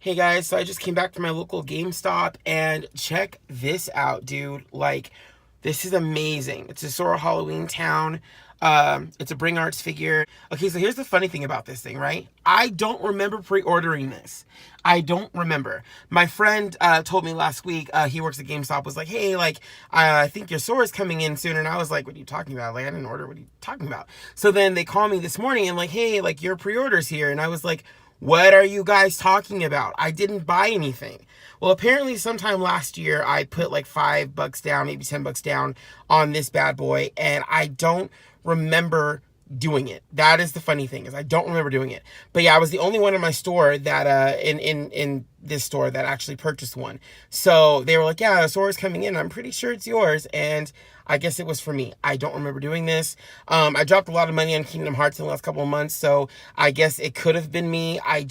Hey guys, so I just came back from my local GameStop and check this out, dude. Like, this is amazing. It's a Sora Halloween Town. It's a Bring Arts figure. Okay, so here's the funny thing about this thing, right? I don't remember pre-ordering this. I don't remember. My friend told me last week, he works at GameStop, was like, hey, like, I think your Sora's coming in soon. And I was like, what are you talking about? Like, I didn't order. What are you talking about? So then they call me this morning and like, hey, like, your pre-order's here. And I was like, what are you guys talking about? I didn't buy anything. Well, apparently, sometime last year, I put like $5 down, maybe $10 down on this bad boy, and I don't remember doing it. That is the funny thing, is I don't remember doing it. But yeah, I was the only one in my store that in this store that actually purchased one. So they were like, yeah, Sora's coming in. I'm pretty sure it's yours. And I guess it was for me. I don't remember doing this. I dropped a lot of money on Kingdom Hearts in the last couple of months, so I guess it could have been me. I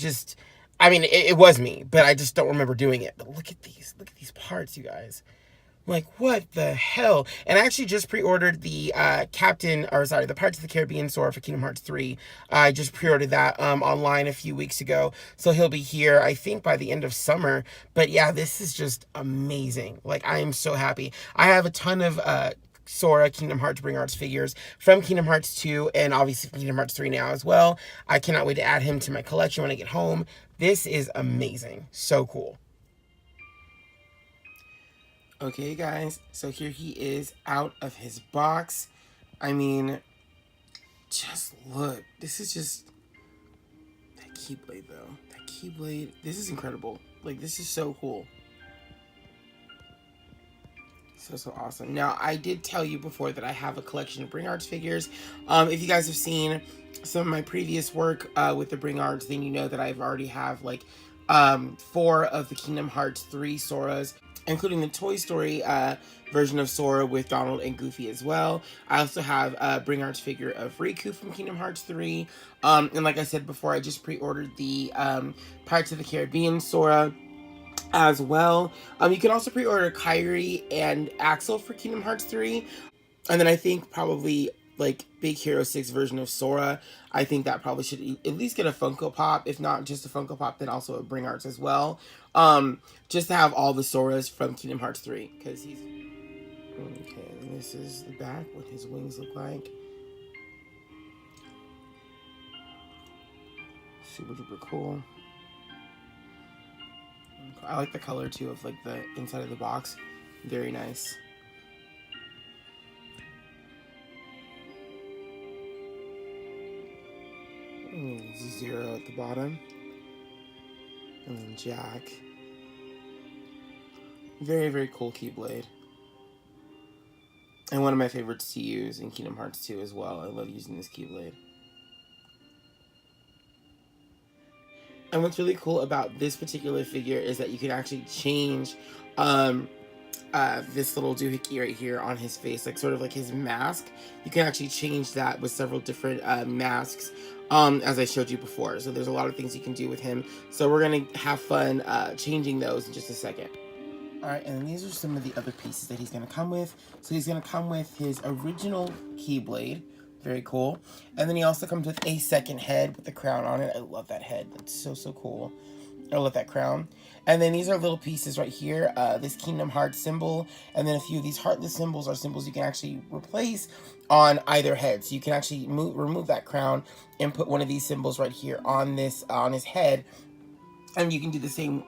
mean, it was me, but I just don't remember doing it. But look at these parts, you guys. Like, what the hell? And I actually just pre-ordered the the Pirates of the Caribbean Sora for Kingdom Hearts 3. I just pre-ordered that online a few weeks ago. So he'll be here, I think, by the end of summer. But yeah, this is just amazing. Like, I am so happy. I have a ton of Sora Kingdom Hearts Bring Arts figures from Kingdom Hearts 2 and obviously Kingdom Hearts 3 now as well. I cannot wait to add him to my collection when I get home. This is amazing. So cool. Okay, guys, so here he is out of his box. I mean, just look. This is just that Keyblade, though. That Keyblade. This is incredible. Like, this is so cool. So awesome. Now, I did tell you before that I have a collection of Bring Arts figures. If you guys have seen some of my previous work with the Bring Arts, then you know that I've already have like 4 of the Kingdom Hearts 3 Soras, including the Toy Story version of Sora with Donald and Goofy as well. I also have a Bring Arts figure of Riku from Kingdom Hearts 3. And like I said before, I just pre-ordered the Pirates of the Caribbean Sora as well. You can also pre-order Kairi and Axel for Kingdom Hearts 3. And then I think probably like Big Hero 6 version of Sora. I think that probably should at least get a Funko Pop. If not just a Funko Pop, then also a Bring Arts as well. Just to have all the Soras from Kingdom Hearts 3. Because he's... Okay, and this is the back, what his wings look like. Super duper cool. I like the color too of like the inside of the box. Very nice. Zero at the bottom. And then Jack. Very, very cool Keyblade. And one of my favorites to use in Kingdom Hearts 2 as well. I love using this Keyblade. And what's really cool about this particular figure is that you can actually change this little doohickey right here on his face, like sort of like his mask. You can actually change that with several different masks, as I showed you before. So there's a lot of things you can do with him. So we're going to have fun changing those in just a second. Alright, and these are some of the other pieces that he's going to come with. So he's going to come with his original Keyblade. Very cool. And then he also comes with a second head with the crown on it. I love that head. That's so cool. I love that crown. And then these are little pieces right here. This Kingdom Hearts symbol. And then a few of these heartless symbols are symbols you can actually replace on either head. So you can actually remove that crown and put one of these symbols right here on this on his head. And you can do the same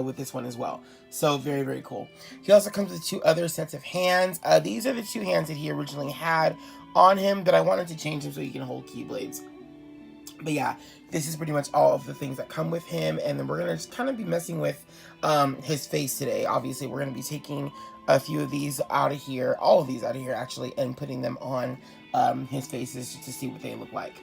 with this one as well. So very, very cool. He also comes with 2 other sets of hands. These are the 2 hands that he originally had on him that I wanted to change him so he can hold Keyblades. But yeah, this is pretty much all of the things that come with him. And then we're going to just kind of be messing with his face today. Obviously, we're going to be taking a few of these out of here, all of these out of here actually, and putting them on his faces just to see what they look like.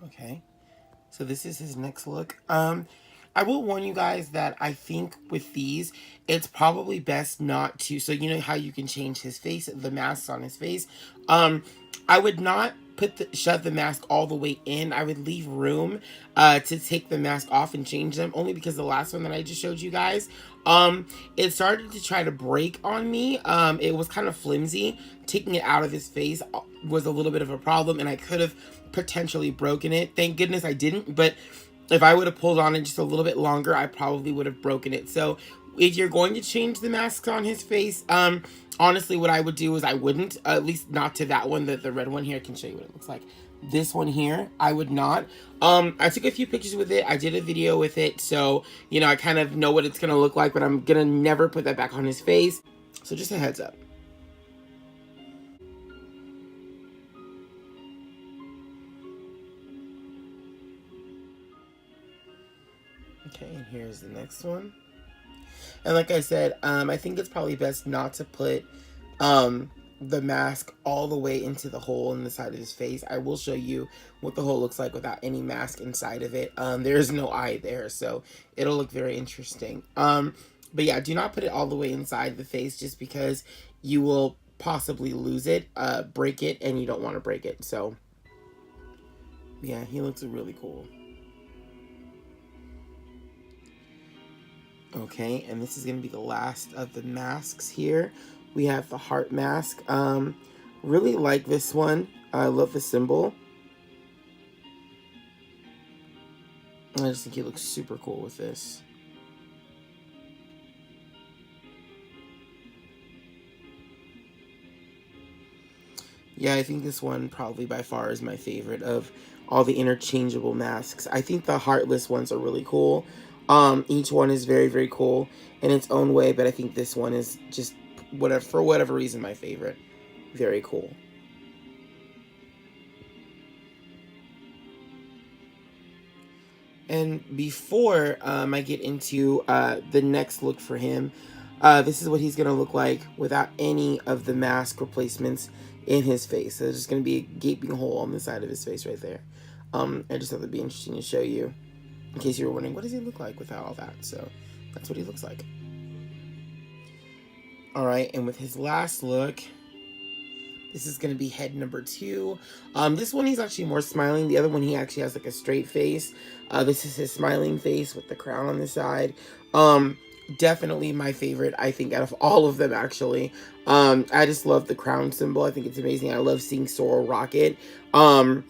Okay, so this is his next look. I will warn you guys that I think with these, it's probably best not to. So you know how you can change his face, the masks on his face. Um, I would not shove the mask all the way in. I would leave room to take the mask off and change them. Only because the last one that I just showed you guys, it started to try to break on me. It was kind of flimsy. Taking it out of his face was a little bit of a problem, and I could have potentially broken it. Thank goodness I didn't, but if I would have pulled on it just a little bit longer, I probably would have broken it. So if you're going to change the masks on his face, honestly, what I would do is I wouldn't, at least not to that one, the red one here. I can show you what it looks like. This one here, I would not. I took a few pictures with it. I did a video with it. So, you know, I kind of know what it's going to look like, but I'm going to never put that back on his face. So just a heads up. Okay, and here's the next one. And like I said, I think it's probably best not to put the mask all the way into the hole in the side of his face. I will show you what the hole looks like without any mask inside of it. There is no eye there, so it'll look very interesting. But yeah, do not put it all the way inside the face just because you will possibly lose it, break it, and you don't want to break it. So yeah, he looks really cool. Okay, and this is going to be the last of the masks here. We have the heart mask. Really like this one. I love the symbol. I just think he looks super cool with this. Yeah, I think this one probably by far is my favorite of all the interchangeable masks. I think the heartless ones are really cool. Each one is very, very cool in its own way, but I think this one is just whatever, for whatever reason, my favorite. Very cool. And before I get into the next look for him, this is what he's going to look like without any of the mask replacements in his face. So there's just going to be a gaping hole on the side of his face right there. I just thought it'd be interesting to show you in case you were wondering, what does he look like without all that? So that's what he looks like. All right, and with his last look, this is going to be head number 2. This one he's actually more smiling. The other one he actually has like a straight face. This is his smiling face with the crown on the side. Definitely my favorite, I think, out of all of them, actually. I just love the crown symbol. I think it's amazing. I love seeing Sora rock it. So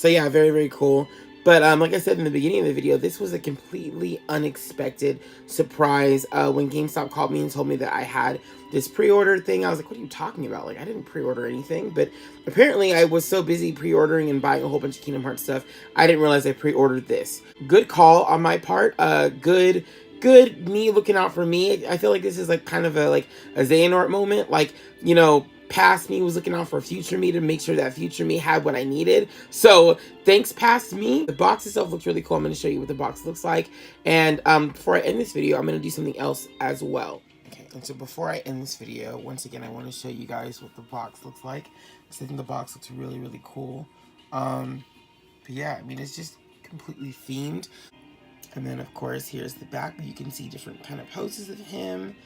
yeah, very, very cool. But like I said in the beginning of the video, this was a completely unexpected surprise. When GameStop called me and told me that I had this pre-order thing, I was like, what are you talking about? Like, I didn't pre-order anything. But apparently I was so busy pre-ordering and buying a whole bunch of Kingdom Hearts stuff, I didn't realize I pre-ordered this. Good call on my part. Good me looking out for me. I feel like this is like kind of a Xehanort moment. Like, you know, past me was looking out for future me to make sure that future me had what I needed. So thanks, past me. The box itself looks really cool. I'm going to show you what the box looks like. And before I end this video, I'm going to do something else as well. Okay, and so before I end this video, once again, I want to show you guys what the box looks like. So I think the box looks really, really cool. But yeah, I mean, it's just completely themed. And then, of course, here's the back. You can see different kind of poses of him.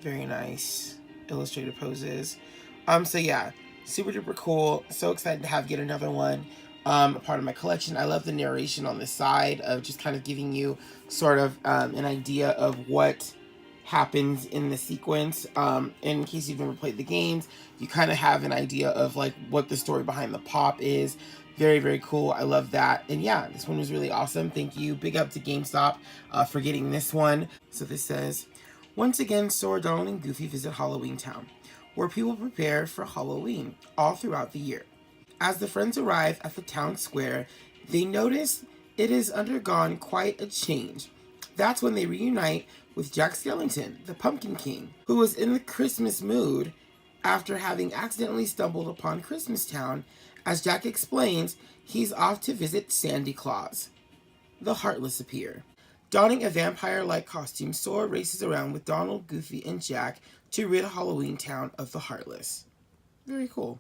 Very nice illustrated poses. So yeah, super duper cool. So excited to have yet another one a part of my collection. I love the narration on the side of just kind of giving you sort of an idea of what happens in the sequence. In case you've never played the games, you kind of have an idea of like what the story behind the pop is. Very, very cool. I love that. And yeah, this one was really awesome. Thank you. Big up to GameStop for getting this one. So this says, once again, Sora, Donald, and Goofy visit Halloween Town, where people prepare for Halloween all throughout the year. As the friends arrive at the town square, they notice it has undergone quite a change. That's when they reunite with Jack Skellington, the Pumpkin King, who was in the Christmas mood after having accidentally stumbled upon Christmas Town. As Jack explains, he's off to visit Sandy Claus. The Heartless appear. Donning a vampire-like costume, Sora races around with Donald, Goofy, and Jack to rid Halloween Town of the Heartless. Very cool.